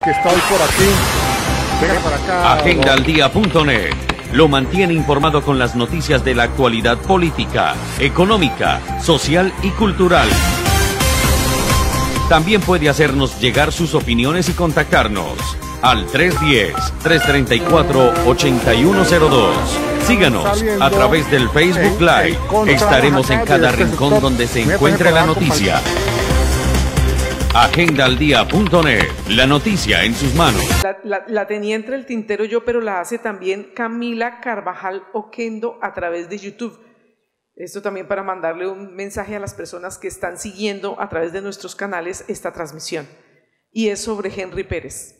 Que estoy por aquí. Venga para acá. Agendaldía.net lo mantiene informado con las noticias de la actualidad política, económica, social y cultural. También puede hacernos llegar sus opiniones y contactarnos al 310-334-8102. Síganos a través del Facebook Live. Estaremos en cada rincón donde se encuentre la noticia. Agendaldía.net, la noticia en sus manos. La tenía entre el tintero yo, pero la hace también Camila Carvajal Oquendo a través de YouTube. Esto también para mandarle un mensaje a las personas que están siguiendo a través de nuestros canales esta transmisión. Y es sobre Henry Pérez.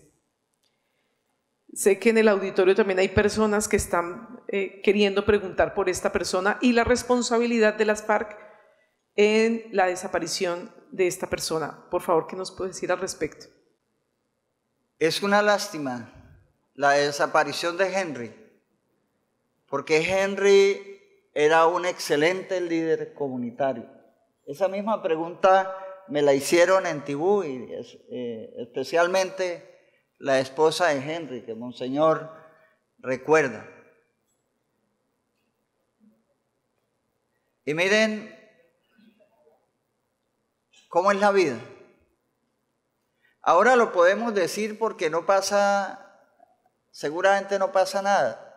Sé que en el auditorio también hay personas que están queriendo preguntar por esta persona y la responsabilidad de las FARC en la desaparición de esta persona. Por favor, ¿qué nos puede decir al respecto? Es una lástima la desaparición de Henry, porque Henry era un excelente líder comunitario. Esa misma pregunta me la hicieron en Tibú, y especialmente la esposa de Henry, que Monseñor recuerda. Y miren cómo es la vida. Ahora lo podemos decir porque no pasa, seguramente no pasa nada.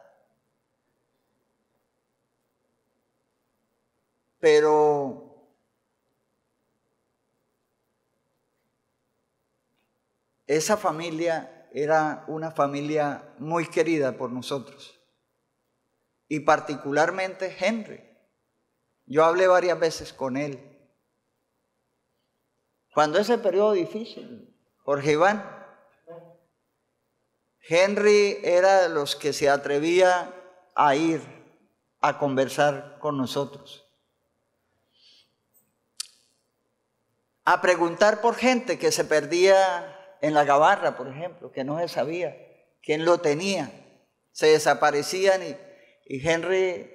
Pero esa familia era una familia muy querida por nosotros. Y particularmente Henry. Yo hablé varias veces con él. Cuando ese periodo difícil, Jorge Iván, Henry era de los que se atrevía a ir a conversar con nosotros, a preguntar por gente que se perdía en la gabarra, por ejemplo, que no se sabía quién lo tenía, se desaparecían y Henry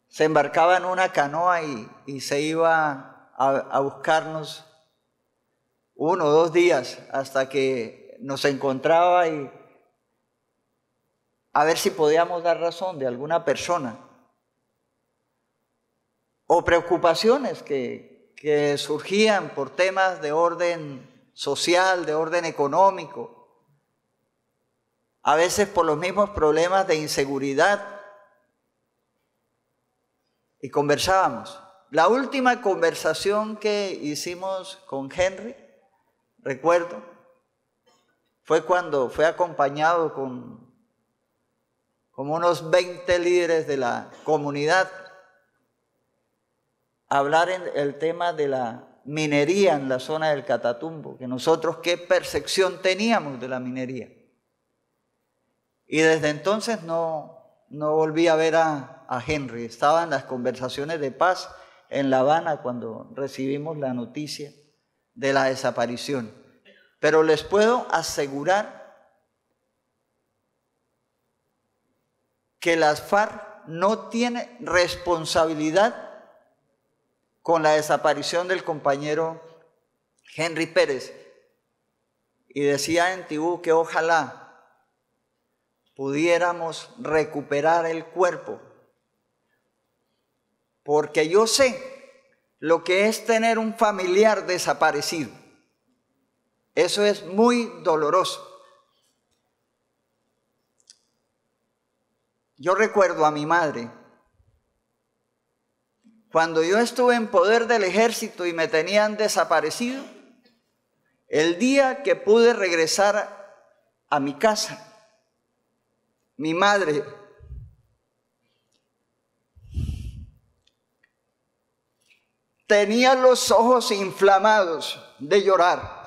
se embarcaba en una canoa y se iba a buscarnos 1 o 2 días hasta que nos encontraba y a ver si podíamos dar razón de alguna persona o preocupaciones que surgían por temas de orden social, de orden económico, a veces por los mismos problemas de inseguridad, y conversábamos. La última conversación que hicimos con Henry, recuerdo, fue cuando fue acompañado con como unos 20 líderes de la comunidad a hablar en el tema de la minería en la zona del Catatumbo, que nosotros qué percepción teníamos de la minería. Y desde entonces no volví a ver a Henry. Estaba en las conversaciones de paz en La Habana cuando recibimos la noticia de la desaparición. Pero les puedo asegurar que las FARC no tienen responsabilidad con la desaparición del compañero Henry Pérez. Y decía en Tibú que ojalá pudiéramos recuperar el cuerpo, porque yo sé lo que es tener un familiar desaparecido. Eso es muy doloroso. Yo recuerdo a mi madre, cuando yo estuve en poder del ejército y me tenían desaparecido, el día que pude regresar a mi casa, mi madre tenía los ojos inflamados de llorar.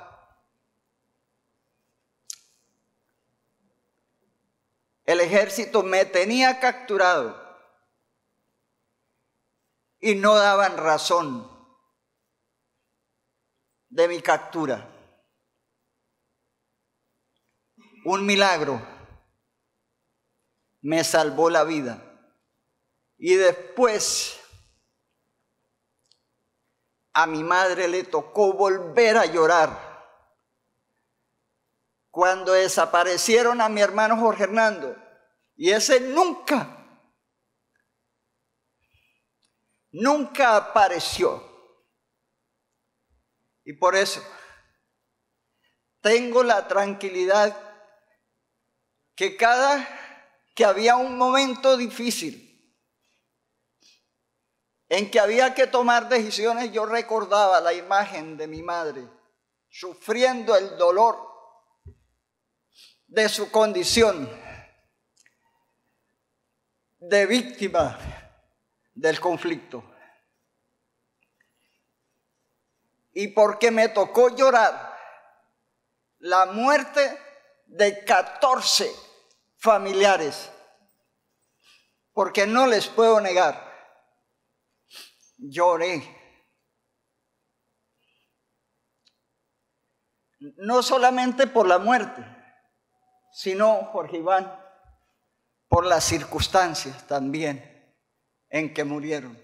El ejército me tenía capturado y no daban razón de mi captura. Un milagro me salvó la vida. Y después a mi madre le tocó volver a llorar cuando desaparecieron a mi hermano Jorge Hernando, y ese nunca apareció. Y por eso tengo la tranquilidad que cada que había un momento difícil en que había que tomar decisiones, yo recordaba la imagen de mi madre sufriendo el dolor de su condición de víctima del conflicto. Y porque me tocó llorar la muerte de 14 familiares, porque no les puedo negar, lloré. No solamente por la muerte, sino, Jorge Iván, por las circunstancias también en que murieron.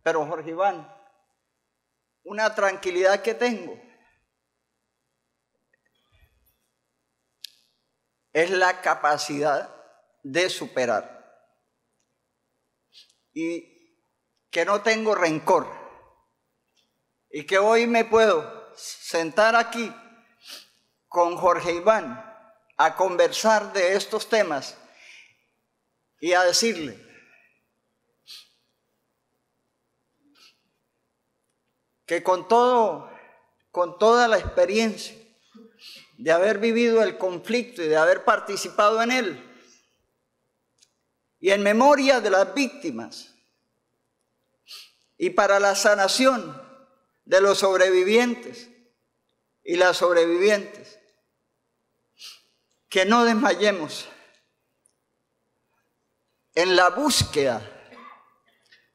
Pero, Jorge Iván, una tranquilidad que tengo es la capacidad de superar. Y que no tengo rencor. Y que hoy me puedo sentar aquí con Jorge Iván a conversar de estos temas y a decirle que con toda la experiencia de haber vivido el conflicto y de haber participado en él, y en memoria de las víctimas, y para la sanación de los sobrevivientes y las sobrevivientes, que no desmayemos en la búsqueda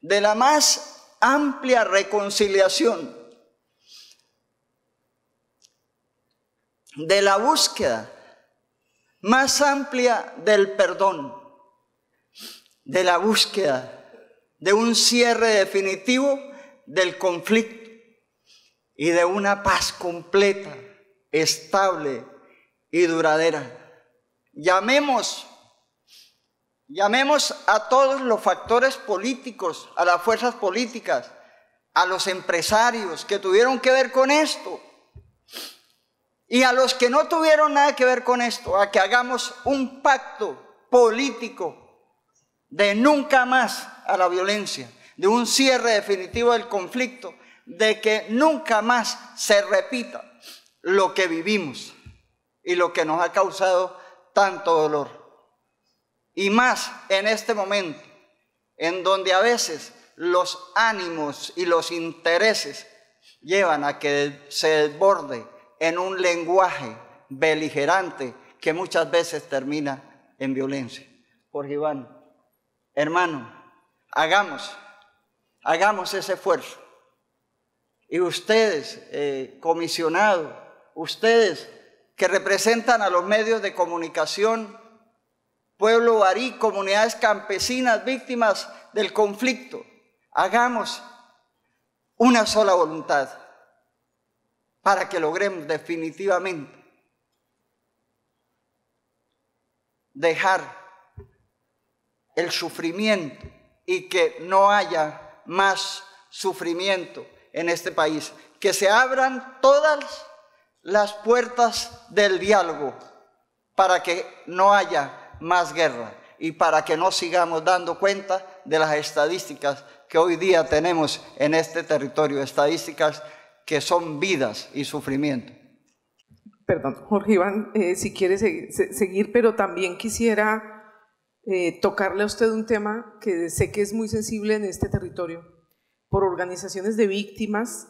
de la más amplia reconciliación, de la búsqueda más amplia del perdón, de la búsqueda de un cierre definitivo del conflicto y de una paz completa, estable y duradera. Llamemos a todos los factores políticos, a las fuerzas políticas, a los empresarios que tuvieron que ver con esto y a los que no tuvieron nada que ver con esto, a que hagamos un pacto político de nunca más a la violencia, de un cierre definitivo del conflicto, de que nunca más se repita lo que vivimos y lo que nos ha causado tanto dolor. Y más en este momento, en donde a veces los ánimos y los intereses llevan a que se desborde en un lenguaje beligerante que muchas veces termina en violencia. Jorge Iván, hermano, hagamos ese esfuerzo. Y ustedes, comisionados, ustedes que representan a los medios de comunicación, Pueblo Barí, comunidades campesinas, víctimas del conflicto, hagamos una sola voluntad para que logremos definitivamente dejar el sufrimiento y que no haya más sufrimiento en este país, que se abran todas las puertas del diálogo para que no haya más guerra y para que no sigamos dando cuenta de las estadísticas que hoy día tenemos en este territorio, estadísticas que son vidas y sufrimiento. Perdón, Jorge Iván, si quiere seguir, pero también quisiera tocarle a usted un tema que sé que es muy sensible en este territorio. Por organizaciones de víctimas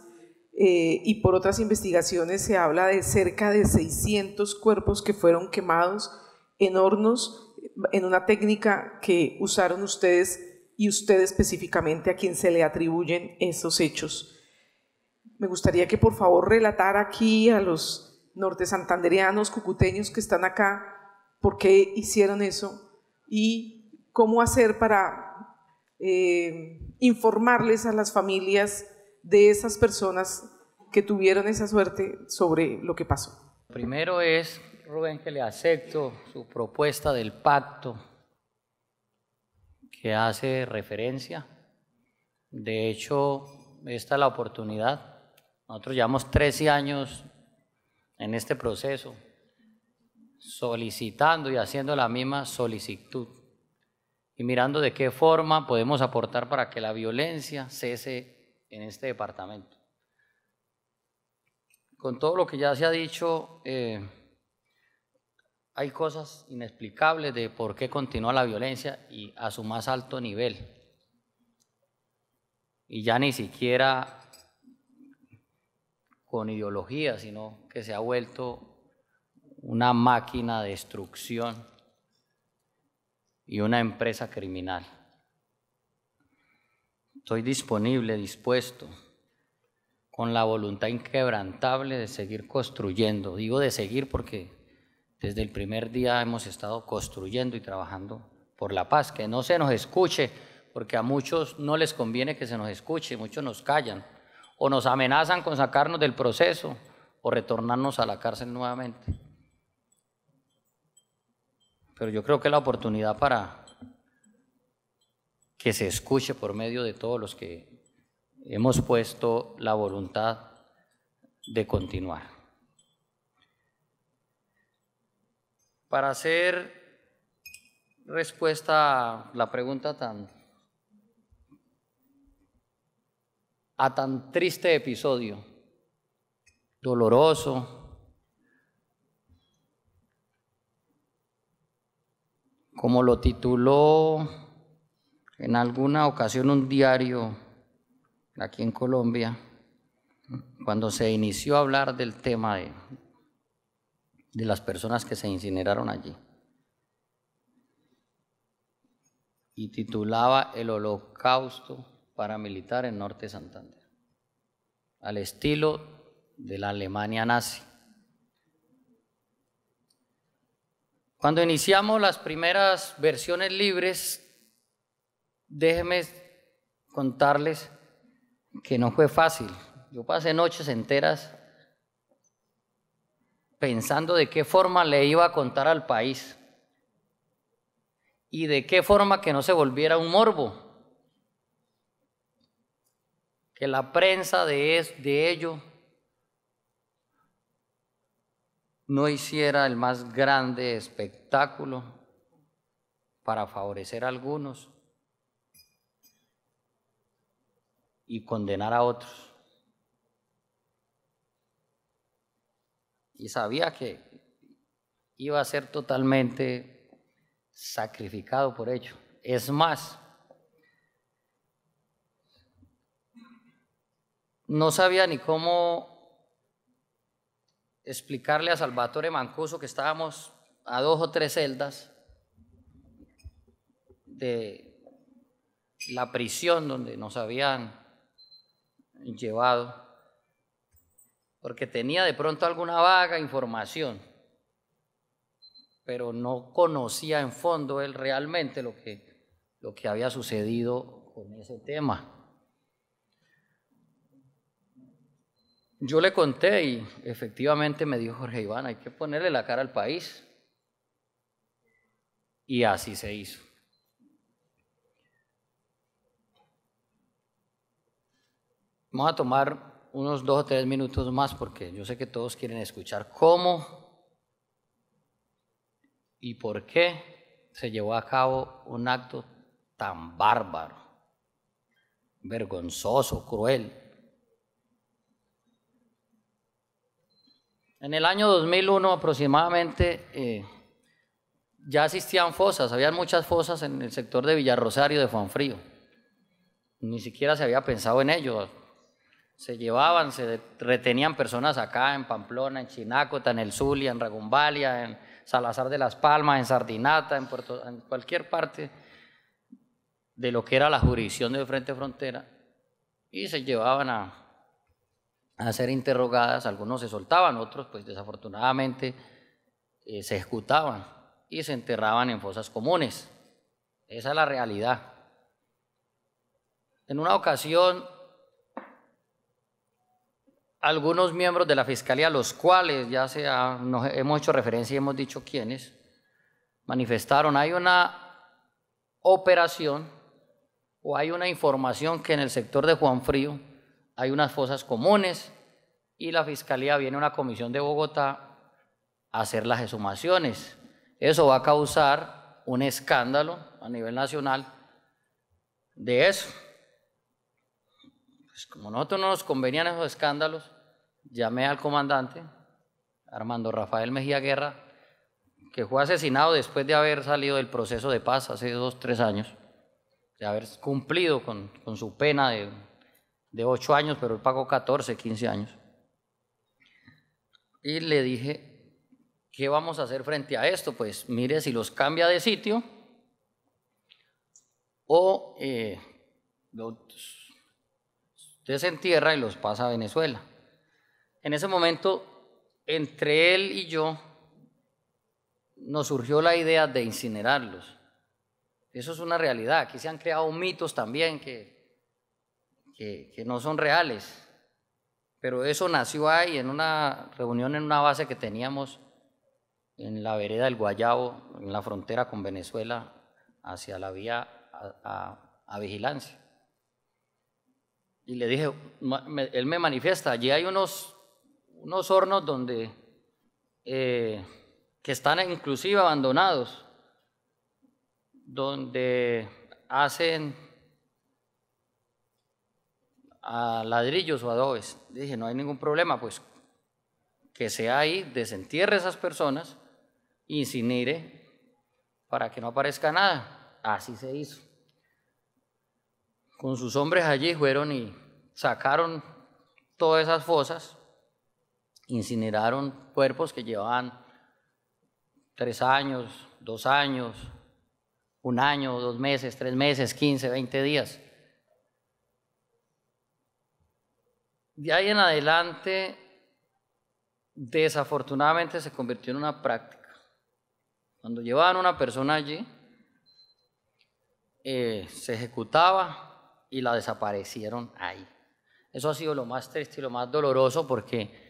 y por otras investigaciones se habla de cerca de 600 cuerpos que fueron quemados en hornos en una técnica que usaron ustedes y usted específicamente a quien se le atribuyen esos hechos. Me gustaría que por favor relatara aquí a los nortesantandereanos, cucuteños que están acá, por qué hicieron eso y cómo hacer para informarles a las familias de esas personas que tuvieron esa suerte sobre lo que pasó. Primero es, Rubén, que le acepto su propuesta del pacto que hace referencia. De hecho, esta es la oportunidad. Nosotros llevamos 13 años en este proceso, solicitando y haciendo la misma solicitud y mirando de qué forma podemos aportar para que la violencia cese en este departamento. Con todo lo que ya se ha dicho, hay cosas inexplicables de por qué continúa la violencia y a su más alto nivel. Y ya ni siquiera con ideología, sino que se ha vuelto una máquina de destrucción y una empresa criminal. Estoy disponible, dispuesto, con la voluntad inquebrantable de seguir construyendo. Digo de seguir porque desde el primer día hemos estado construyendo y trabajando por la paz, que no se nos escuche, porque a muchos no les conviene que se nos escuche, muchos nos callan, o nos amenazan con sacarnos del proceso, o retornarnos a la cárcel nuevamente. Pero yo creo que es la oportunidad para que se escuche por medio de todos los que hemos puesto la voluntad de continuar. Para hacer respuesta a la pregunta a tan triste episodio, doloroso, como lo tituló en alguna ocasión un diario aquí en Colombia, cuando se inició a hablar del tema de las personas que se incineraron allí, y titulaba El Holocausto paramilitar en Norte de Santander, al estilo de la Alemania nazi. Cuando iniciamos las primeras versiones libres, déjenme contarles que no fue fácil. Yo pasé noches enteras pensando de qué forma le iba a contar al país y de qué forma que no se volviera un morbo, que la prensa de ello no hiciera el más grande espectáculo para favorecer a algunos y condenar a otros. Y sabía que iba a ser totalmente sacrificado por ello. Es más, no sabía ni cómo explicarle a Salvatore Mancuso que estábamos a 2 o 3 celdas de la prisión donde nos habían llevado, porque tenía de pronto alguna vaga información, pero no conocía en fondo él realmente lo que había sucedido con ese tema. Yo le conté y efectivamente me dijo Jorge Iván, hay que ponerle la cara al país. Y así se hizo. Vamos a tomar unos 2 o 3 minutos más porque yo sé que todos quieren escuchar cómo y por qué se llevó a cabo un acto tan bárbaro, vergonzoso, cruel. En el año 2001 aproximadamente ya existían fosas, habían muchas fosas en el sector de Villarrosario de Fuenfrío. Ni siquiera se había pensado en ello. Se llevaban, se retenían personas acá en Pamplona, en Chinácota, en El Zulia, en Ragumbalia, en Salazar de las Palmas, en Sardinata, en cualquier parte de lo que era la jurisdicción de Frente Frontera, y se llevaban a ser interrogadas. Algunos se soltaban, otros pues desafortunadamente se ejecutaban y se enterraban en fosas comunes. Esa es la realidad. En una ocasión algunos miembros de la Fiscalía, los cuales nos hemos hecho referencia y hemos dicho quiénes, manifestaron, hay una operación o hay una información que en el sector de Juan Frío hay unas fosas comunes y la Fiscalía viene a una comisión de Bogotá a hacer las exhumaciones. Eso va a causar un escándalo a nivel nacional de eso. Pues como a nosotros no nos convenían esos escándalos, llamé al comandante Armando Rafael Mejía Guerra, que fue asesinado después de haber salido del proceso de paz hace 2 o 3 años, de haber cumplido con su pena de 8 años, pero él pagó 14, 15 años. Y le dije, ¿qué vamos a hacer frente a esto? Pues mire, si los cambia de sitio o los desentierra y los pasa a Venezuela. En ese momento, entre él y yo, nos surgió la idea de incinerarlos. Eso es una realidad. Aquí se han creado mitos también que no son reales. Pero eso nació ahí en una reunión en una base que teníamos en la vereda del Guayabo, en la frontera con Venezuela, hacia la vía a Vigilancia. Y le dije, él me manifiesta, allí hay unos hornos donde, que están inclusive abandonados, donde hacen a ladrillos o adobes. Dije, no hay ningún problema, pues que sea ahí, desentierre a esas personas, incinere para que no aparezca nada. Así se hizo. Con sus hombres allí fueron y sacaron todas esas fosas, incineraron cuerpos que llevaban 3 años, 2 años, 1 año, 2 meses, 3 meses, 15, 20 días. De ahí en adelante, desafortunadamente se convirtió en una práctica. Cuando llevaban a una persona allí, se ejecutaba y la desaparecieron ahí. Eso ha sido lo más triste y lo más doloroso, porque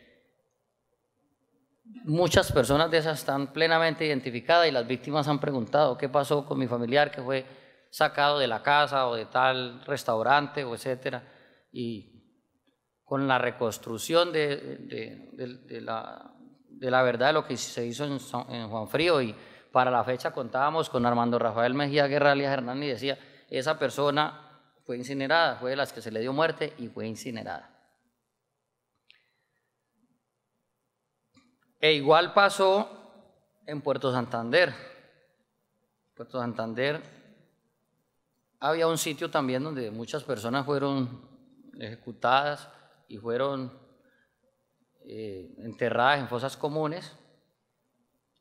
muchas personas de esas están plenamente identificadas y las víctimas han preguntado qué pasó con mi familiar que fue sacado de la casa o de tal restaurante o etcétera. Y con la reconstrucción de la verdad de lo que se hizo en Juan Frío, y para la fecha contábamos con Armando Rafael Mejía Guerra alias Hernán y decía, esa persona fue incinerada, fue de las que se le dio muerte y fue incinerada. E igual pasó en Puerto Santander. Puerto Santander había un sitio también donde muchas personas fueron ejecutadas y fueron enterradas en fosas comunes,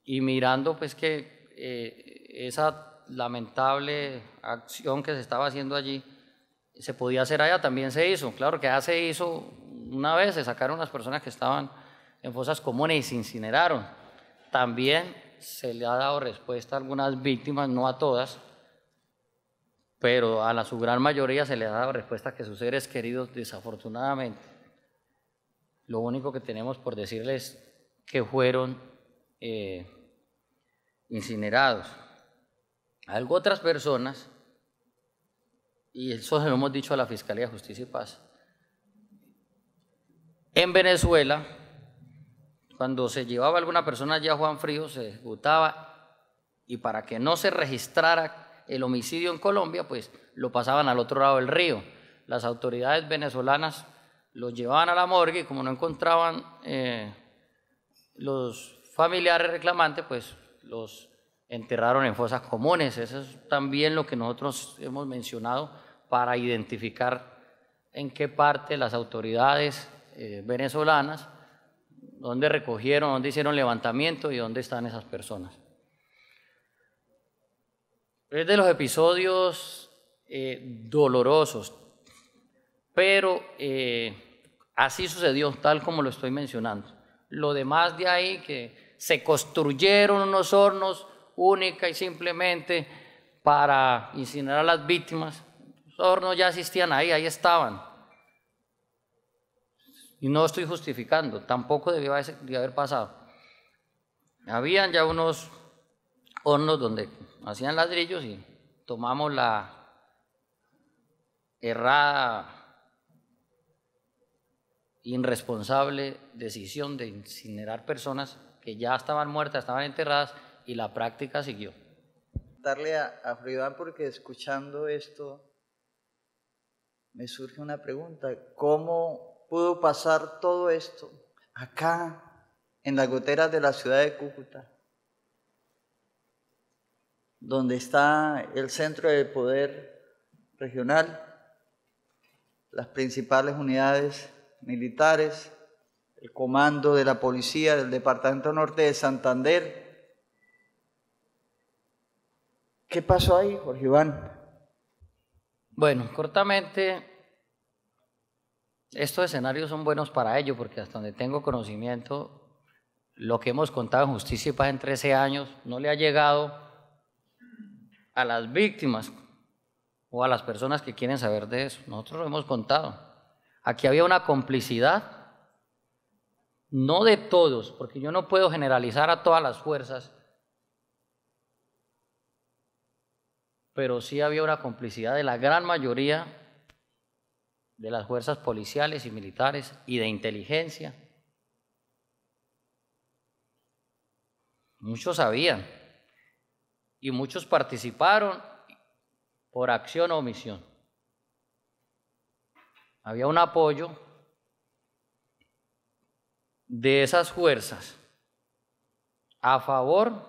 y mirando pues que esa lamentable acción que se estaba haciendo allí se podía hacer allá, también se hizo. Claro que ya se hizo una vez, se sacaron las personas que estaban en fosas comunes y se incineraron. También se le ha dado respuesta a algunas víctimas, no a todas, pero a su gran mayoría se le ha dado respuesta que sus seres queridos, desafortunadamente, lo único que tenemos por decirles que fueron incinerados. Algo otras personas, y eso se lo hemos dicho a la Fiscalía de Justicia y Paz, en Venezuela, cuando se llevaba alguna persona allá a Juan Frío, se ejecutaba, y para que no se registrara el homicidio en Colombia, pues lo pasaban al otro lado del río. Las autoridades venezolanas los llevaban a la morgue, y como no encontraban los familiares reclamantes, pues los enterraron en fosas comunes. Eso es también lo que nosotros hemos mencionado para identificar en qué parte las autoridades venezolanas, dónde recogieron, dónde hicieron levantamiento y dónde están esas personas. Es de los episodios dolorosos, pero así sucedió, tal como lo estoy mencionando. Lo demás de ahí, que se construyeron unos hornos única y simplemente para incinerar a las víctimas. Los hornos ya existían ahí estaban. y no estoy justificando, tampoco debió de haber pasado. Habían ya unos hornos donde hacían ladrillos y tomamos la errada, irresponsable decisión de incinerar personas que ya estaban muertas, estaban enterradas, y la práctica siguió. Darle a Friván, porque escuchando esto me surge una pregunta: ¿cómo pudo pasar todo esto acá en las goteras de la ciudad de Cúcuta, donde está el centro de poder regional, las principales unidades militares, el comando de la policía del Departamento Norte de Santander? ¿Qué pasó ahí, Jorge Iván? Bueno, cortamente, estos escenarios son buenos para ello, porque hasta donde tengo conocimiento, lo que hemos contado en Justicia y Paz en 13 años no le ha llegado a las víctimas o a las personas que quieren saber de eso. Nosotros lo hemos contado. Aquí había una complicidad, no de todos, porque yo no puedo generalizar a todas las fuerzas, pero sí había una complicidad de la gran mayoría de las fuerzas policiales y militares y de inteligencia. Muchos sabían y muchos participaron por acción o omisión. Había un apoyo de esas fuerzas a favor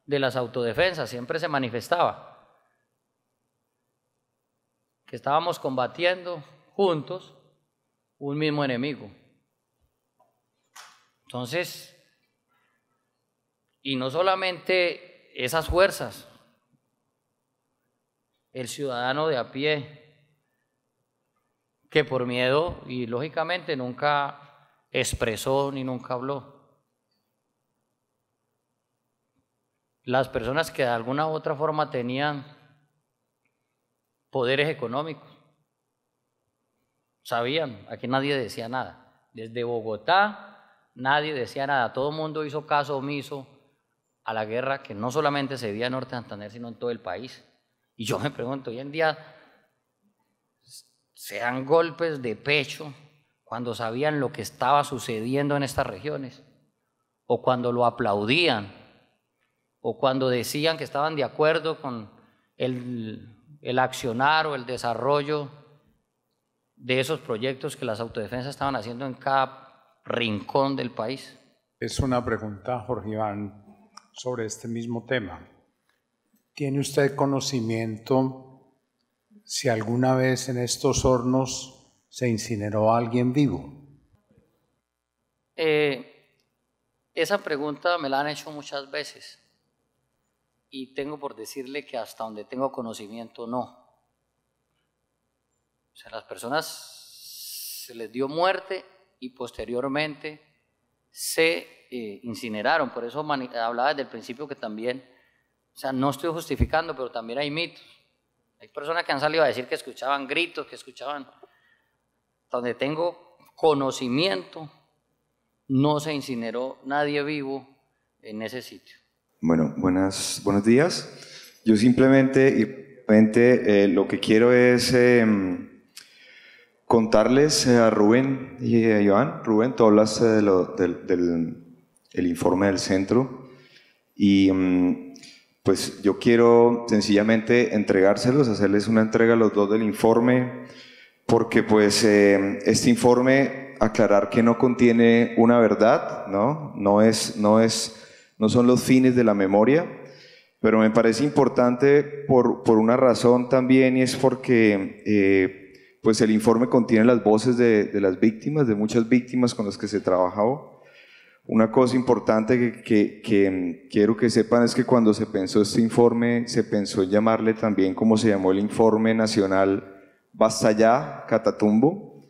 de las autodefensas. Siempre se manifestaba que estábamos combatiendo juntos un mismo enemigo. Entonces, y no solamente esas fuerzas, el ciudadano de a pie, que por miedo y lógicamente nunca expresó ni nunca habló. Las personas que de alguna u otra forma tenían poderes económicos, sabían, aquí nadie decía nada. Desde Bogotá nadie decía nada, todo el mundo hizo caso omiso a la guerra que no solamente se vivía en Norte de Santander, sino en todo el país. Y yo me pregunto, hoy en día se dan golpes de pecho cuando sabían lo que estaba sucediendo en estas regiones, o cuando lo aplaudían, o cuando decían que estaban de acuerdo con el accionar o el desarrollo de esos proyectos que las autodefensas estaban haciendo en cada rincón del país. Es una pregunta, Jorge Iván, sobre este mismo tema. ¿Tiene usted conocimiento si alguna vez en estos hornos se incineró a alguien vivo? Esa pregunta me la han hecho muchas veces y tengo por decirle que hasta donde tengo conocimiento no. O sea, las personas se les dio muerte y posteriormente se incineraron. Por eso hablaba desde el principio que también, o sea, no estoy justificando, pero también hay mitos. Hay personas que han salido a decir que escuchaban gritos, que escuchaban. Hasta donde tengo conocimiento, no se incineró nadie vivo en ese sitio. Bueno, buenos días. Yo simplemente lo que quiero es contarles a Rubén y a Iván. Rubén, tú hablaste del informe del centro y pues yo quiero sencillamente entregárselos, hacerles una entrega a los dos del informe, porque pues este informe, aclarar que no contiene una verdad, no son los fines de la memoria, pero me parece importante por una razón también, y es porque pues el informe contiene las voces de las víctimas, de muchas víctimas con las que se trabajó. Una cosa importante que quiero que sepan es que cuando se pensó este informe, se pensó en llamarle también como se llamó el Informe Nacional Basta Ya, Catatumbo,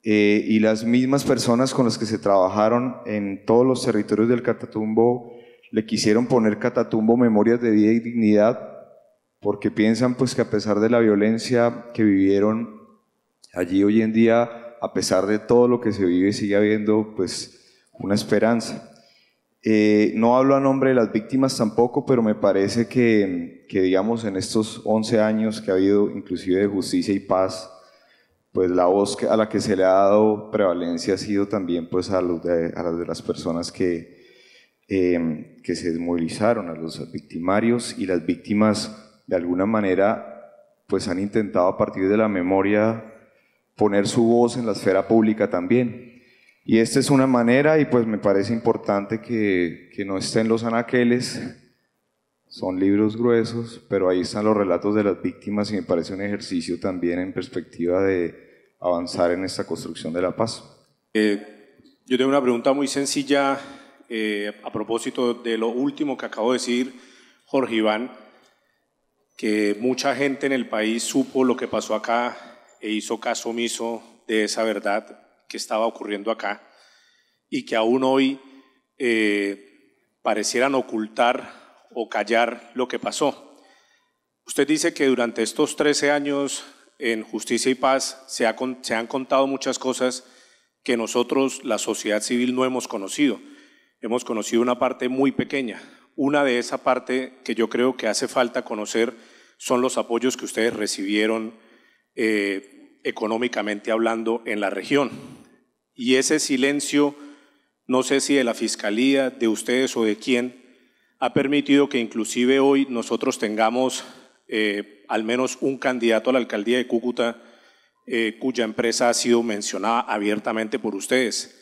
y las mismas personas con las que se trabajaron en todos los territorios del Catatumbo le quisieron poner Catatumbo Memorias de Vida y Dignidad, porque piensan pues que a pesar de la violencia que vivieron allí, hoy en día a pesar de todo lo que se vive, sigue habiendo pues una esperanza. No hablo a nombre de las víctimas tampoco, pero me parece que digamos en estos 11 años que ha habido inclusive de justicia y paz, pues la voz a la que se le ha dado prevalencia ha sido también pues a las personas que se desmovilizaron, a los victimarios, y las víctimas de alguna manera pues han intentado a partir de la memoria poner su voz en la esfera pública también. Y esta es una manera, y pues me parece importante que no estén los anaqueles, son libros gruesos, pero ahí están los relatos de las víctimas y me parece un ejercicio también en perspectiva de avanzar en esta construcción de la paz. Yo tengo una pregunta muy sencilla a propósito de lo último que acabo de decir, Jorge Iván, que mucha gente en el país supo lo que pasó acá e hizo caso omiso de esa verdad que estaba ocurriendo acá y que aún hoy parecieran ocultar o callar lo que pasó. Usted dice que durante estos 13 años en Justicia y Paz se han contado muchas cosas que nosotros, la sociedad civil, no hemos conocido. Hemos conocido una parte muy pequeña. Una de esa parte que yo creo que hace falta conocer son los apoyos que ustedes recibieron económicamente hablando en la región. Y ese silencio, no sé si de la Fiscalía, de ustedes o de quién, ha permitido que inclusive hoy nosotros tengamos al menos un candidato a la alcaldía de Cúcuta cuya empresa ha sido mencionada abiertamente por ustedes.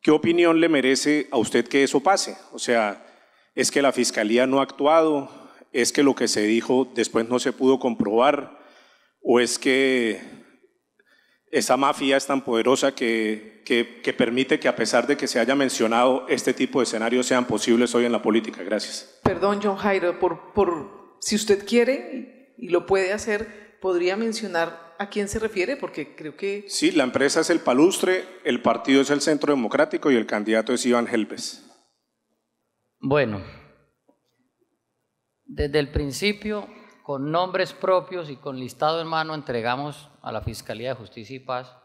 ¿Qué opinión le merece a usted que eso pase? O sea, ¿es que la Fiscalía no ha actuado? ¿Es que lo que se dijo después no se pudo comprobar? ¿O es que esa mafia es tan poderosa que permite que a pesar de que se haya mencionado este tipo de escenarios sean posibles hoy en la política? Gracias. Perdón, John Jairo, si usted quiere y lo puede hacer, ¿podría mencionar a quién se refiere? Porque creo que… Sí, la empresa es el Palustre, el partido es el Centro Democrático y el candidato es Iván Helves. Bueno, desde el principio, con nombres propios y con listado en mano, entregamos a la Fiscalía de Justicia y Paz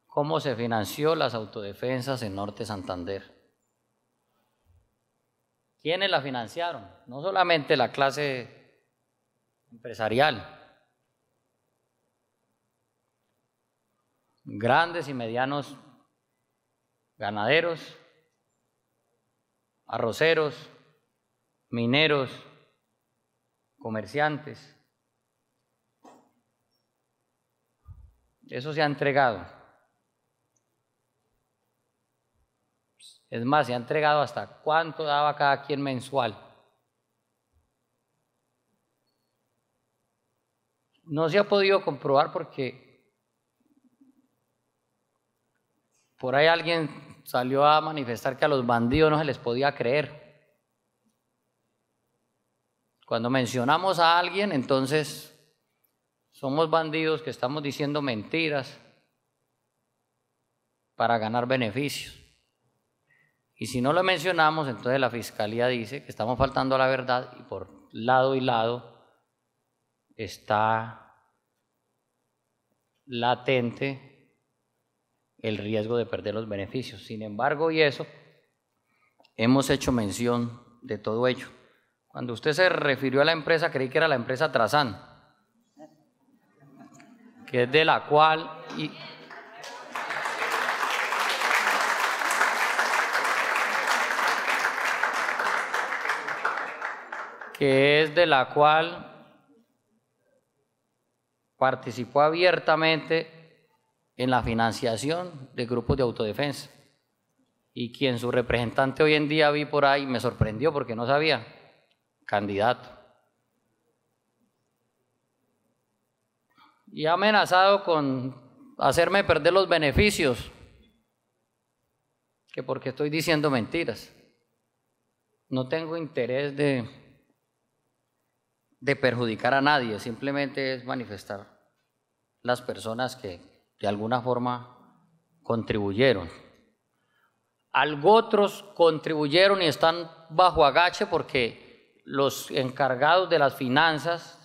cómo se financió las autodefensas en Norte Santander. ¿Quiénes la financiaron? No solamente la clase empresarial, grandes y medianos ganaderos, arroceros, mineros, comerciantes. Eso se ha entregado. Es más, se ha entregado hasta cuánto daba cada quien mensual. No se ha podido comprobar porque por ahí alguien salió a manifestar que a los bandidos no se les podía creer. Cuando mencionamos a alguien, entonces somos bandidos que estamos diciendo mentiras para ganar beneficios. Y si no lo mencionamos, entonces la Fiscalía dice que estamos faltando a la verdad y por lado y lado está latente el riesgo de perder los beneficios. Sin embargo, y eso, hemos hecho mención de todo ello. Cuando usted se refirió a la empresa, creí que era la empresa Trazán, que es de la cual… participó abiertamente en la financiación de grupos de autodefensa y quien su representante hoy en día vi por ahí me sorprendió porque no sabía, candidato. Y ha amenazado con hacerme perder los beneficios, que porque estoy diciendo mentiras. No tengo interés de perjudicar a nadie, simplemente es manifestar las personas que de alguna forma contribuyeron. Algo otros contribuyeron y están bajo agache porque… los encargados de las finanzas,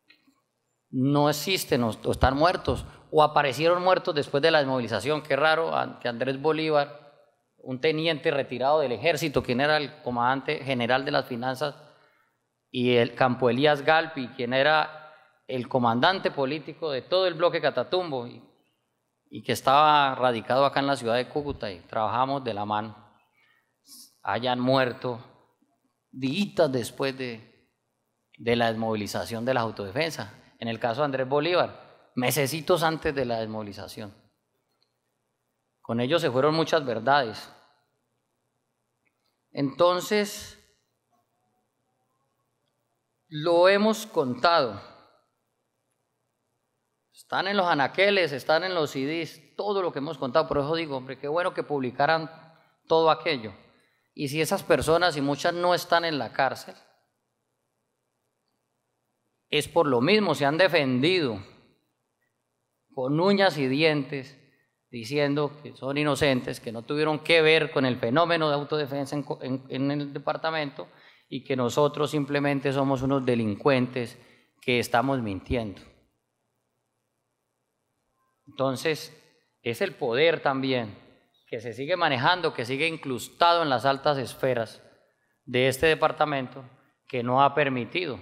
que son los que administran el no existen o están muertos, o aparecieron muertos después de la desmovilización. Qué raro que Andrés Bolívar, un teniente retirado del ejército, quien era el comandante general de las finanzas, y el Campo Elías Galpi, quien era el comandante político de todo el bloque Catatumbo, y que estaba radicado acá en la ciudad de Cúcuta, y trabajamos de la mano, hayan muerto días después de la desmovilización de la autodefensa. En el caso de Andrés Bolívar, mesecitos antes de la desmovilización. Con ellos se fueron muchas verdades. Entonces, lo hemos contado. Están en los anaqueles, están en los CDs, todo lo que hemos contado. Por eso digo, hombre, qué bueno que publicaran todo aquello. Y si esas personas, y muchas no están en la cárcel, es por lo mismo, se han defendido con uñas y dientes, diciendo que son inocentes, que no tuvieron que ver con el fenómeno de autodefensa en el departamento, y que nosotros simplemente somos unos delincuentes que estamos mintiendo. Entonces, es el poder también que se sigue manejando, que sigue incrustado en las altas esferas de este departamento, que no ha permitido.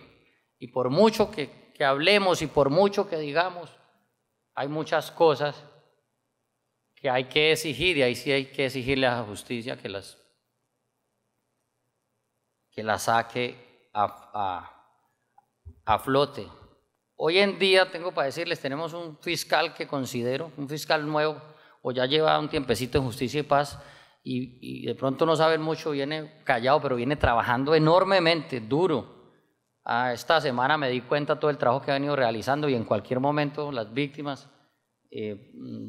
Y por mucho que hablemos y por mucho que digamos, hay muchas cosas que hay que exigir, y ahí sí hay que exigirle a la justicia que las saque a flote. Hoy en día, tengo para decirles, tenemos un fiscal que considero, un fiscal nuevo, o ya lleva un tiempecito en Justicia y Paz, y de pronto no saben mucho, viene callado, pero viene trabajando enormemente, duro. Esta semana me di cuenta todo el trabajo que ha venido realizando, y en cualquier momento las víctimas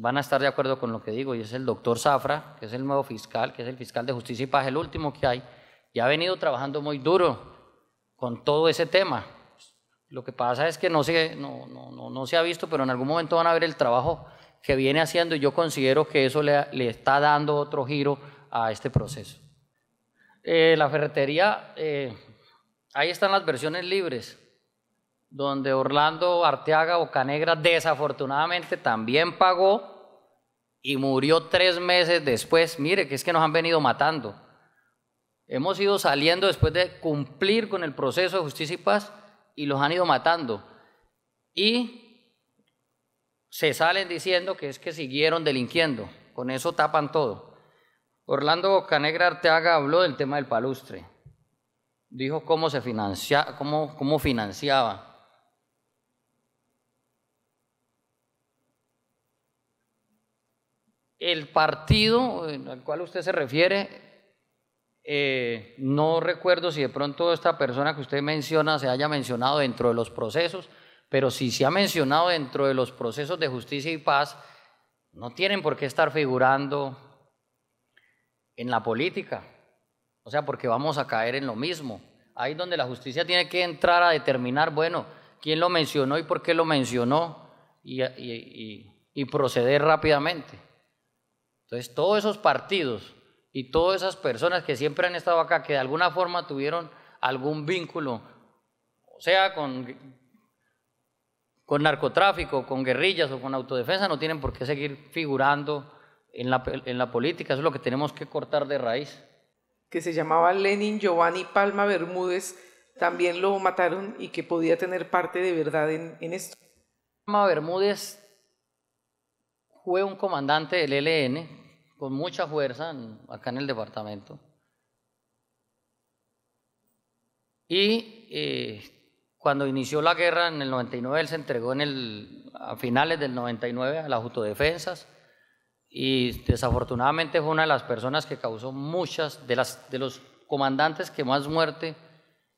van a estar de acuerdo con lo que digo, y es el doctor Zafra, que es el nuevo fiscal, que es el fiscal de Justicia y Paz, el último que hay, y ha venido trabajando muy duro con todo ese tema. Lo que pasa es que no se ha visto, pero en algún momento van a ver el trabajo que viene haciendo, y yo considero que eso le está dando otro giro a este proceso. La ferretería, ahí están las versiones libres, donde Orlando Arteaga Bocanegra desafortunadamente también pagó y murió 3 meses después. Mire, que es que nos han venido matando. Hemos ido saliendo después de cumplir con el proceso de Justicia y Paz, y los han ido matando. Y se salen diciendo que es que siguieron delinquiendo. Con eso tapan todo. Orlando Bocanegra Arteaga habló del tema del palustre. Dijo cómo se financia, cómo financiaba. El partido al cual usted se refiere, no recuerdo si de pronto esta persona que usted menciona se haya mencionado dentro de los procesos, pero si se ha mencionado dentro de los procesos de Justicia y Paz, no tienen por qué estar figurando en la política. O sea, porque vamos a caer en lo mismo. Ahí donde la justicia tiene que entrar a determinar, bueno, quién lo mencionó y por qué lo mencionó, y proceder rápidamente. Entonces, todos esos partidos y todas esas personas que siempre han estado acá, que de alguna forma tuvieron algún vínculo, o sea, con narcotráfico, con guerrillas o con autodefensa, no tienen por qué seguir figurando en la política. Eso es lo que tenemos que cortar de raíz. Que se llamaba Lenin Giovanni Palma Bermúdez, también lo mataron, y que podía tener parte de verdad en esto. Palma Bermúdez fue un comandante del ELN con mucha fuerza acá en el departamento, y cuando inició la guerra en el 99, él se entregó a finales del 99 a las autodefensas, y desafortunadamente fue una de las personas que causó muchas de los comandantes que más muerte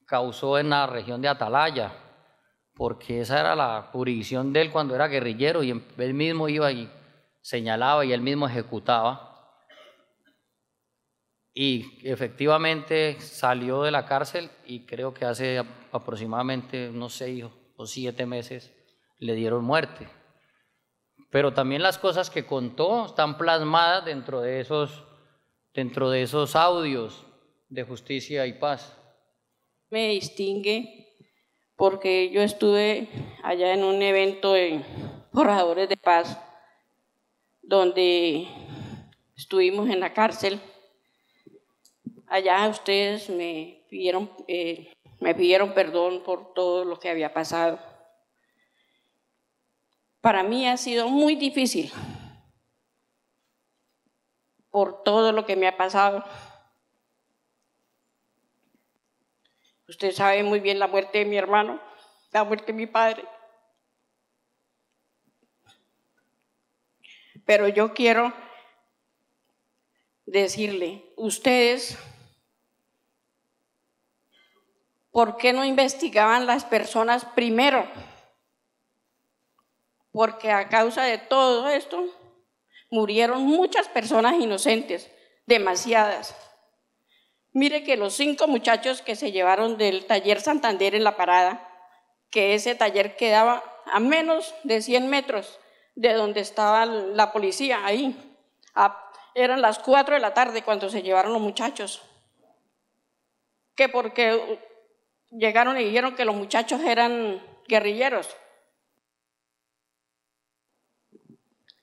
causó en la región de Atalaya, porque esa era la jurisdicción de él cuando era guerrillero, y él mismo iba y señalaba y él mismo ejecutaba. Y efectivamente salió de la cárcel, y creo que hace aproximadamente unos 6 o 7 meses le dieron muerte. Pero también las cosas que contó están plasmadas dentro de esos audios de Justicia y Paz. Me distingue porque yo estuve allá en un evento de Forjadores de Paz, donde estuvimos en la cárcel. Allá ustedes me pidieron perdón por todo lo que había pasado. Para mí ha sido muy difícil por todo lo que me ha pasado. Usted sabe muy bien la muerte de mi hermano, la muerte de mi padre. Pero yo quiero decirle, ustedes, ¿por qué no investigaban las personas primero? Porque a causa de todo esto murieron muchas personas inocentes, demasiadas. Mire que los 5 muchachos que se llevaron del taller Santander en La Parada, que ese taller quedaba a menos de 100 metros de donde estaba la policía, ahí. Eran las 4 de la tarde cuando se llevaron los muchachos. Que porque llegaron y dijeron que los muchachos eran guerrilleros.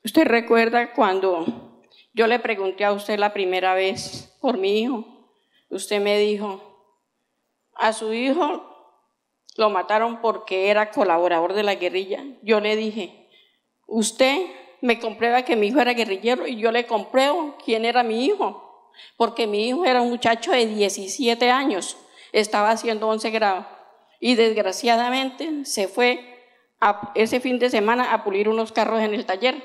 ¿Usted recuerda cuando yo le pregunté a usted la primera vez por mi hijo? Usted me dijo, a su hijo lo mataron porque era colaborador de la guerrilla. Yo le dije, usted me comprueba que mi hijo era guerrillero y yo le compruebo quién era mi hijo, porque mi hijo era un muchacho de 17 años, estaba haciendo 11 grado y desgraciadamente se fue ese fin de semana a pulir unos carros en el taller,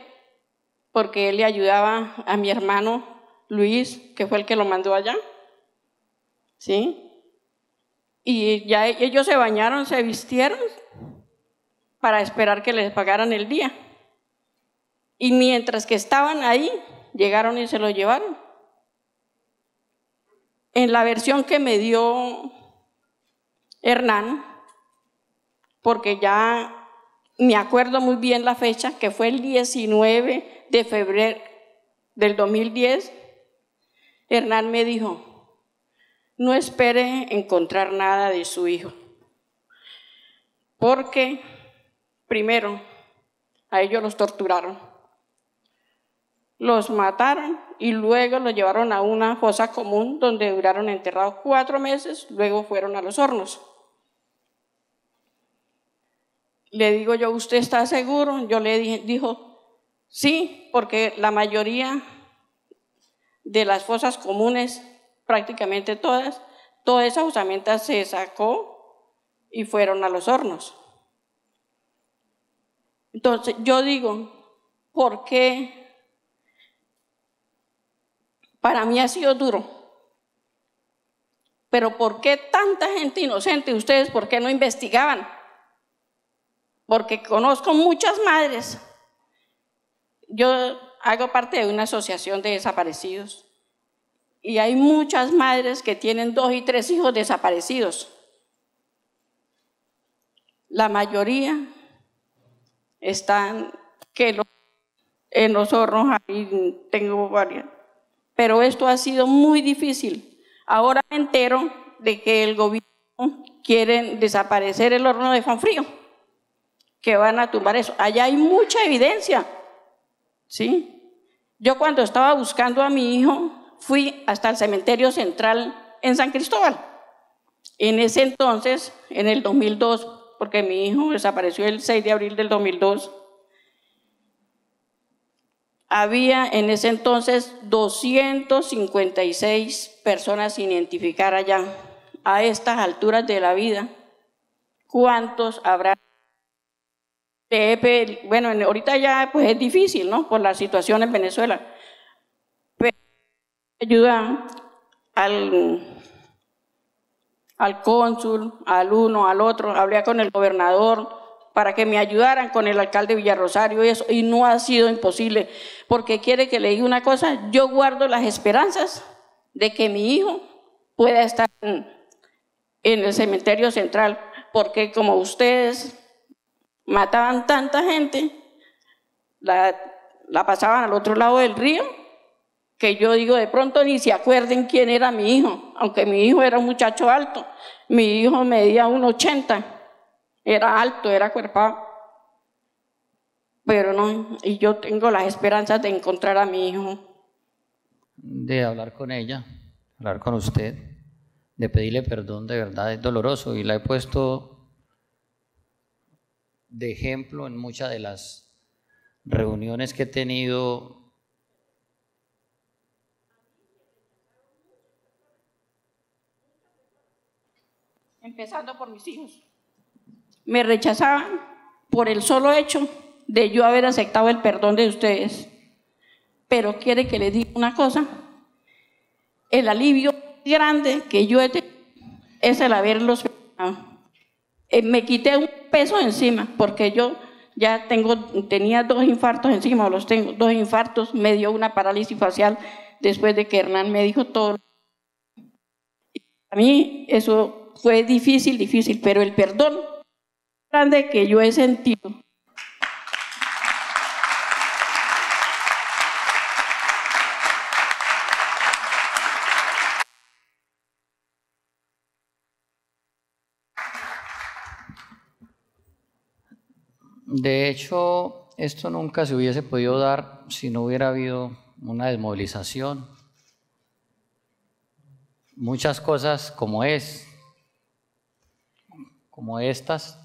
porque él le ayudaba a mi hermano Luis, que fue el que lo mandó allá. ¿Sí? Y ya ellos se bañaron, se vistieron para esperar que les pagaran el día. Y mientras que estaban ahí, llegaron y se lo llevaron. En la versión que me dio Hernán, porque ya me acuerdo muy bien la fecha, que fue el 19 de febrero del 2010, Hernán me dijo, no espere encontrar nada de su hijo, porque primero a ellos los torturaron, los mataron y luego los llevaron a una fosa común donde duraron enterrados 4 meses, luego fueron a los hornos. Le digo yo, ¿usted está seguro? Yo le dije, dijo, sí, porque la mayoría de las fosas comunes, prácticamente todas esa osamenta se sacó y fueron a los hornos. Entonces yo digo, ¿por qué? Para mí ha sido duro, pero ¿por qué tanta gente inocente? ¿Ustedes por qué no investigaban? Porque conozco muchas madres. Yo hago parte de una asociación de desaparecidos y hay muchas madres que tienen 2 y 3 hijos desaparecidos. La mayoría están en los hornos, ahí tengo varias. Pero esto ha sido muy difícil. Ahora me entero de que el gobierno quiere desaparecer el horno de Juanfrío, que van a tumbar eso. Allá hay mucha evidencia, ¿sí? Yo cuando estaba buscando a mi hijo, fui hasta el cementerio central en San Cristóbal. En ese entonces, en el 2002, porque mi hijo desapareció el 6 de abril del 2002, había en ese entonces 256 personas sin identificar allá. A estas alturas de la vida, ¿cuántos habrá? Bueno, ahorita ya pues es difícil, ¿no? Por la situación en Venezuela. Pero ayuda al cónsul, al uno, al otro, hablé con el gobernador para que me ayudaran con el alcalde de Villarrosario y eso, y no ha sido imposible, porque quiere que le diga una cosa, yo guardo las esperanzas de que mi hijo pueda estar en el cementerio central, porque como ustedes mataban tanta gente, la pasaban al otro lado del río, que yo digo, de pronto ni se acuerden quién era mi hijo, aunque mi hijo era un muchacho alto, mi hijo medía 1,80, era alto, era cuerpado, pero no, y yo tengo las esperanzas de encontrar a mi hijo. De hablar con ella, hablar con usted, de pedirle perdón, de verdad es doloroso, y la he puesto de ejemplo en muchas de las reuniones que he tenido. Empezando por mis hijos. Me rechazaban por el solo hecho de yo haber aceptado el perdón de ustedes. Pero quiere que les diga una cosa, el alivio grande que yo he tenido es el haberlos perdonado. Me quité un peso encima, porque yo ya tenía 2 infartos encima, o los tengo, 2 infartos, me dio una parálisis facial después de que Hernán me dijo todo. A mí eso fue difícil, pero el perdón grande que yo he sentido. De hecho, esto nunca se hubiese podido dar si no hubiera habido una desmovilización. Muchas cosas como estas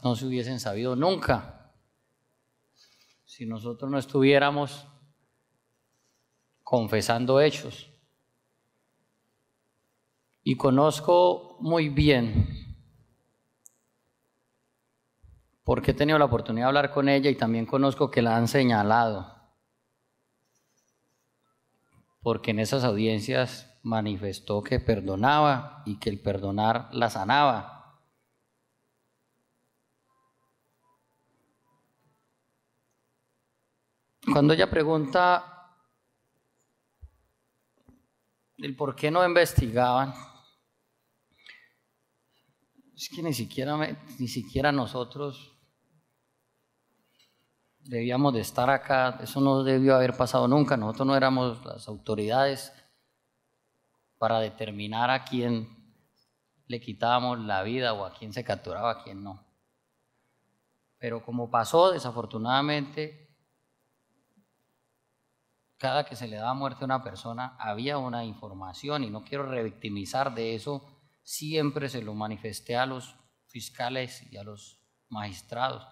no se hubiesen sabido nunca si nosotros no estuviéramos confesando hechos. Y conozco muy bien, porque he tenido la oportunidad de hablar con ella, y también conozco que la han señalado, porque en esas audiencias manifestó que perdonaba y que el perdonar la sanaba. Cuando ella pregunta el por qué no investigaban, es que ni siquiera nosotros debíamos de estar acá. Eso no debió haber pasado nunca. Nosotros no éramos las autoridades para determinar a quién le quitábamos la vida o a quién se capturaba, a quién no. Pero como pasó, desafortunadamente, cada que se le daba muerte a una persona había una información, y no quiero revictimizar de eso. Siempre se lo manifesté a los fiscales y a los magistrados.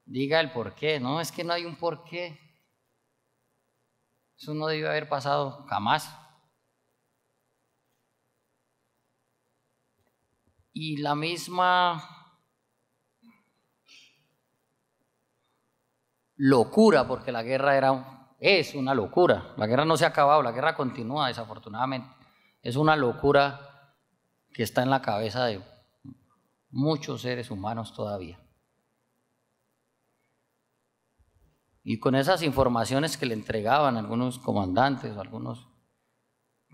Diga el por qué. No, es que no hay un por qué. Eso no debió haber pasado jamás. Y la misma locura, porque la guerra es una locura. La guerra no se ha acabado, la guerra continúa, desafortunadamente. Es una locura que está en la cabeza de muchos seres humanos todavía. Y con esas informaciones que le entregaban algunos comandantes, o algunos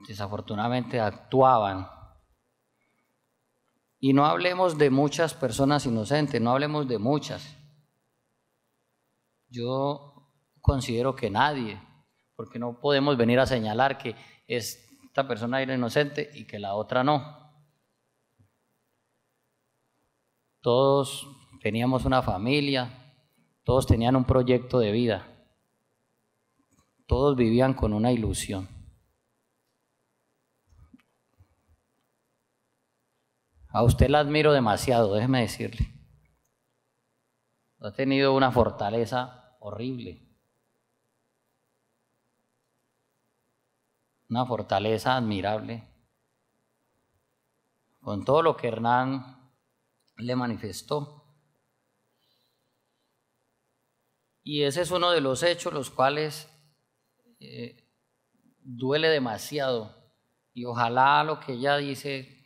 desafortunadamente actuaban. Y no hablemos de muchas personas inocentes, no hablemos de muchas. Yo considero que nadie, porque no podemos venir a señalar que esta persona era inocente y que la otra no. Todos teníamos una familia, todos tenían un proyecto de vida, todos vivían con una ilusión. A usted la admiro demasiado, déjeme decirle. Ha tenido una fortaleza horrible, una fortaleza admirable, con todo lo que Hernán le manifestó. Y ese es uno de los hechos los cuales duele demasiado, y ojalá lo que ella dice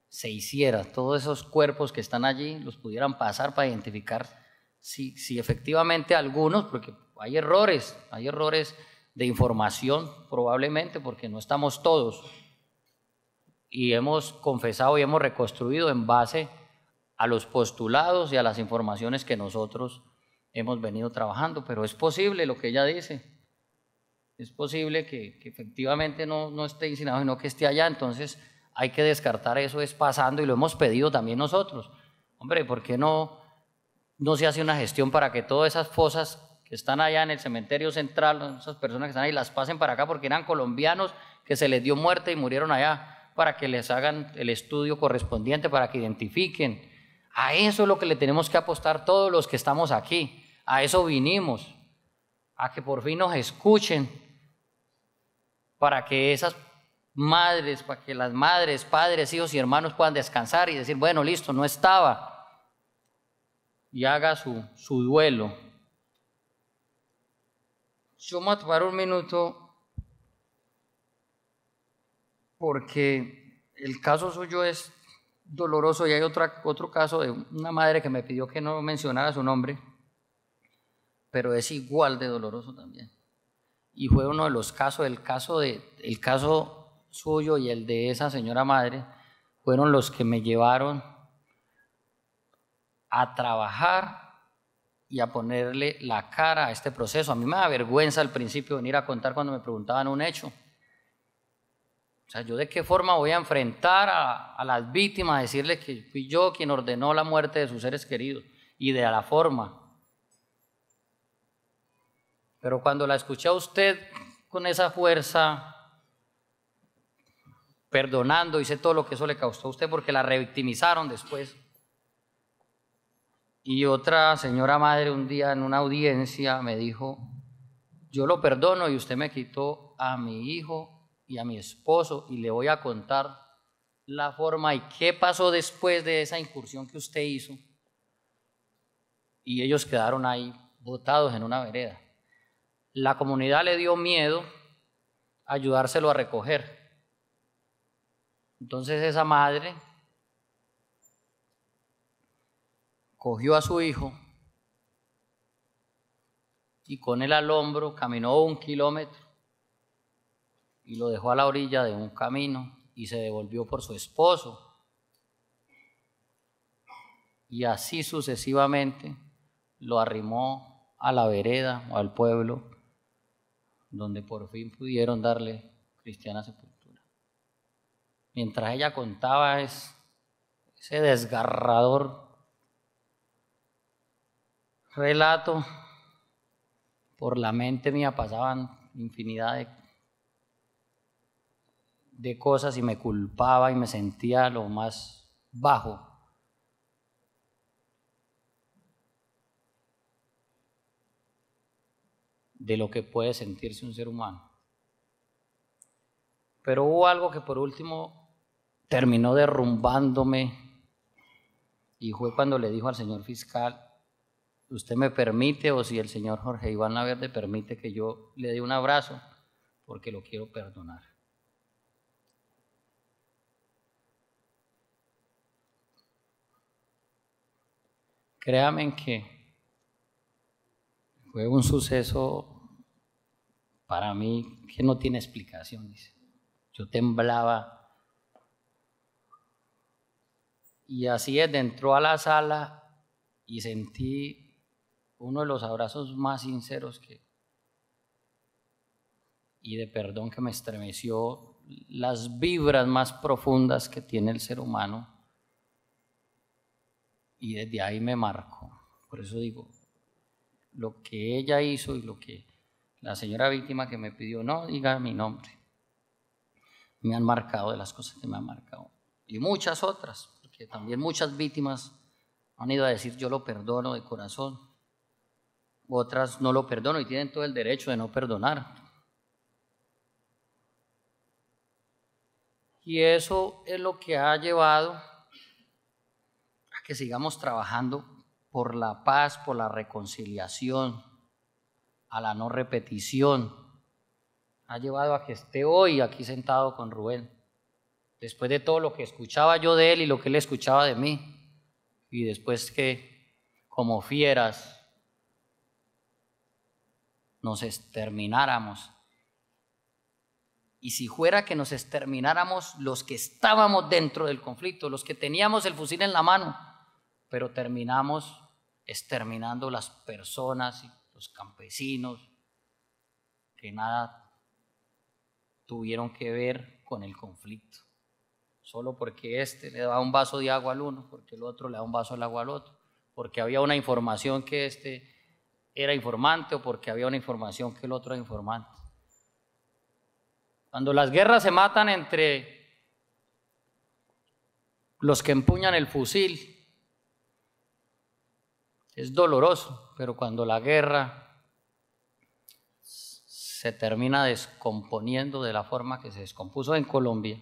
se hiciera, todos esos cuerpos que están allí los pudieran pasar para identificar si efectivamente algunos, porque hay errores de información probablemente, porque no estamos todos, y hemos confesado y hemos reconstruido en base a los postulados y a las informaciones que nosotros hemos venido trabajando. Pero es posible lo que ella dice, es posible que efectivamente no esté insinuado, sino que esté allá. Entonces hay que descartar eso, es pasando, y lo hemos pedido también nosotros. Hombre, ¿por qué no no se hace una gestión para que todas esas fosas que están allá en el cementerio central, esas personas que están ahí, las pasen para acá porque eran colombianos que se les dio muerte y murieron allá, para que les hagan el estudio correspondiente, para que identifiquen. A eso es lo que le tenemos que apostar todos los que estamos aquí. A eso vinimos, a que por fin nos escuchen, para que esas madres, para que las madres, padres, hijos y hermanos puedan descansar y decir, bueno, listo, no estaba, y haga su duelo. Yo me voy a tomar un minuto porque el caso suyo es doloroso y hay otro caso de una madre que me pidió que no mencionara su nombre, pero es igual de doloroso también. Y fue uno de los casos, el caso suyo y el de esa señora madre, fueron los que me llevaron a trabajar y a ponerle la cara a este proceso. A mí me da vergüenza al principio venir a contar cuando me preguntaban un hecho. O sea, ¿yo de qué forma voy a enfrentar a las víctimas, a decirles que fui yo quien ordenó la muerte de sus seres queridos? Y de la forma. Pero cuando la escuché a usted con esa fuerza, perdonando, hice todo lo que eso le causó a usted porque la revictimizaron después. Y otra señora madre un día en una audiencia me dijo, yo lo perdono y usted me quitó a mi hijo y a mi esposo y le voy a contar la forma y qué pasó después de esa incursión que usted hizo. Y ellos quedaron ahí botados en una vereda. La comunidad le dio miedo a ayudárselo a recoger. Entonces esa madre cogió a su hijo y con él al hombro caminó 1 kilómetro y lo dejó a la orilla de un camino y se devolvió por su esposo. Y así sucesivamente lo arrimó a la vereda o al pueblo donde por fin pudieron darle cristiana sepultura. Mientras ella contaba ese desgarrador relato, por la mente mía pasaban infinidad de cosas y me culpaba y me sentía lo más bajo. De lo que puede sentirse un ser humano. Pero hubo algo que por último terminó derrumbándome y fue cuando le dijo al señor fiscal, ¿usted me permite o si el señor Jorge Iván Laverde permite que yo le dé un abrazo porque lo quiero perdonar? Créanme que fue un suceso para mí que no tiene explicación. Yo temblaba y así es, entró a la sala y sentí uno de los abrazos más sinceros y de perdón que me estremeció, las vibras más profundas que tiene el ser humano y desde ahí me marcó. Por eso digo, lo que ella hizo y lo que la señora víctima que me pidió, no diga mi nombre, me han marcado de las cosas que me han marcado. Y muchas otras, porque también muchas víctimas han ido a decir yo lo perdono de corazón, otras no lo perdono y tienen todo el derecho de no perdonar. Y eso es lo que ha llevado a que sigamos trabajando por la paz, por la reconciliación, a la no repetición. Ha llevado a que esté hoy aquí sentado con Rubén, después de todo lo que escuchaba yo de él y lo que él escuchaba de mí, y después que como fieras nos extermináramos. Y si fuera que nos extermináramos los que estábamos dentro del conflicto, los que teníamos el fusil en la mano, pero terminamos exterminando las personas y los campesinos que nada tuvieron que ver con el conflicto, solo porque este le da un vaso de agua al uno, porque el otro le da un vaso de agua al otro, porque había una información que este era informante o porque había una información que el otro era informante. Cuando las guerras se matan entre los que empuñan el fusil, es doloroso, pero cuando la guerra se termina descomponiendo de la forma que se descompuso en Colombia,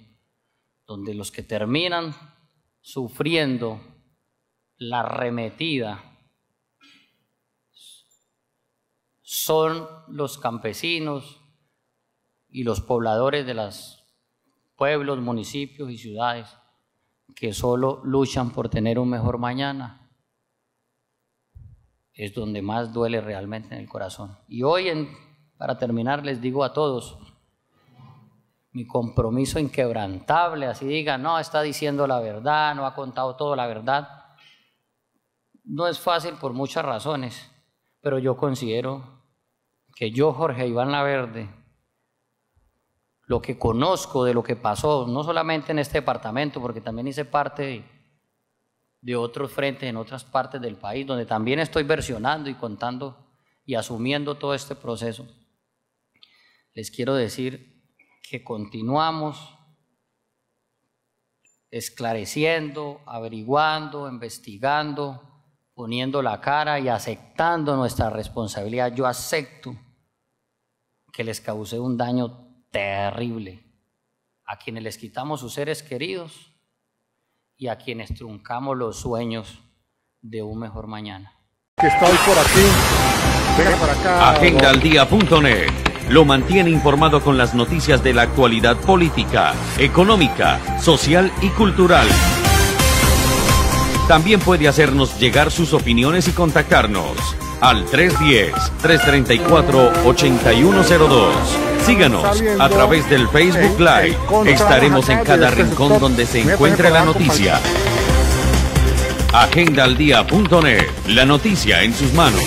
donde los que terminan sufriendo la arremetida son los campesinos y los pobladores de los pueblos, municipios y ciudades que solo luchan por tener un mejor mañana. Es donde más duele realmente en el corazón. Y hoy, para terminar, les digo a todos, mi compromiso inquebrantable, así digan, no, está diciendo la verdad, no ha contado toda la verdad. No es fácil por muchas razones, pero yo considero que yo, Jorge Iván Laverde, lo que conozco de lo que pasó, no solamente en este departamento, porque también hice parte de otros frentes en otras partes del país, donde también estoy versionando y contando y asumiendo todo este proceso. Les quiero decir que continuamos esclareciendo, averiguando, investigando, poniendo la cara y aceptando nuestra responsabilidad. Yo acepto que les causé un daño terrible a quienes les quitamos sus seres queridos y a quienes truncamos los sueños de un mejor mañana. Que estoy por aquí. Venga para acá. Agendaldia.net lo mantiene informado con las noticias de la actualidad política, económica, social y cultural. También puede hacernos llegar sus opiniones y contactarnos al 310-334-8102. Síganos a través del Facebook Live. Estaremos en cada rincón donde se encuentre la noticia. Agendaldia.net, la noticia en sus manos.